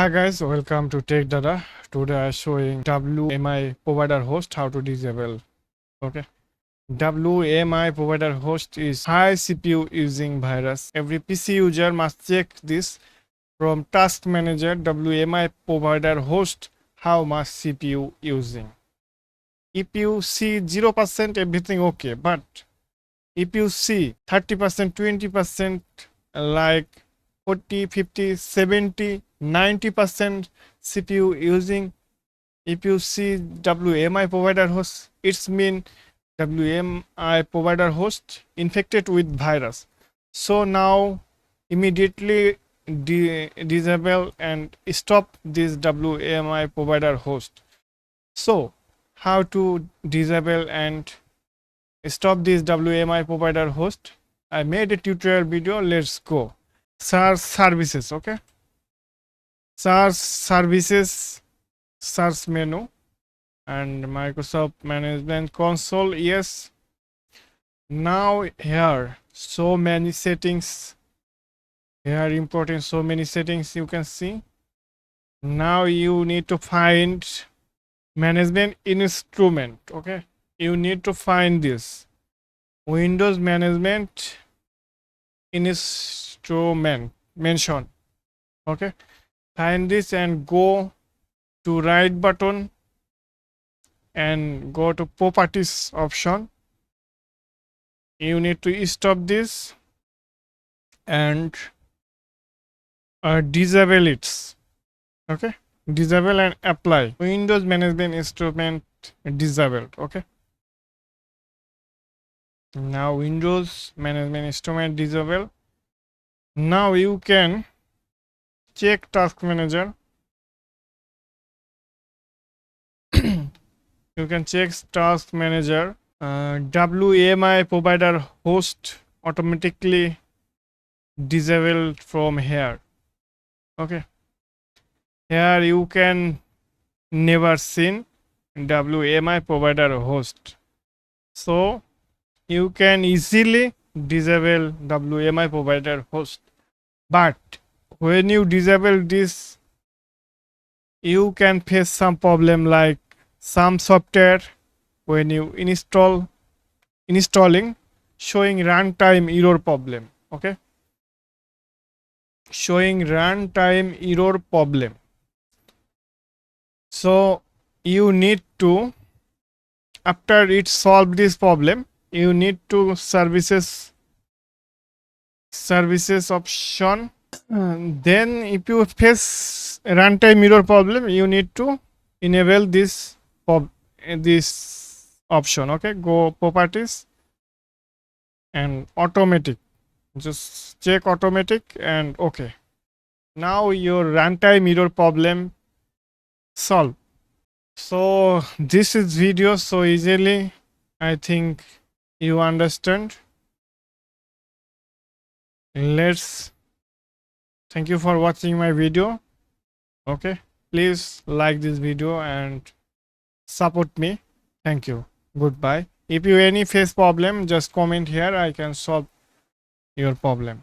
Hi guys, welcome to Techdada. Today I'm showing WMI Provider Host how to disable. Okay, WMI Provider Host is high CPU using virus. Every PC user must check this from Task Manager. WMI Provider Host how much CPU using. If you see 0%, everything okay, but if you see 30%, 20%, like 40, 50, 70, 90% CPU using, if you see WMI provider host, it's mean WMI provider host infected with virus. So now immediately disable and stop this WMI provider host. So how to disable and stop this WMI provider host? I made a tutorial video. Let's go. Search services. Okay, search services, search menu, and Microsoft Management Console. Yes, now here so many settings, here important, so many settings you can see. Now you need to find management instrument. Okay, you need to find this Windows management instrument mention. Okay, find this and go to right button and go to properties option. You need to stop this and disable it. Okay, disable and apply Windows management instrument disabled. Okay, now Windows management instrument disabled. Now you can check task manager. You can check task manager. WMI provider host automatically disabled from here. Okay, here you can never seen WMI provider host, so you can easily disable WMI provider host. But when you disable this, you can face some problem like some software when you installing showing runtime error problem. Okay, showing runtime error problem. So you need to, after it solve this problem, you need to services option. Then if you face runtime error problem, you need to enable this option. Okay, go properties and automatic, just check automatic and okay. Now your runtime error problem solved. So this is video so easily, I think you understand. Thank you for watching my video. Okay, please like this video and support me. Thank you. Goodbye. If you any face problem, just comment here. I can solve your problem.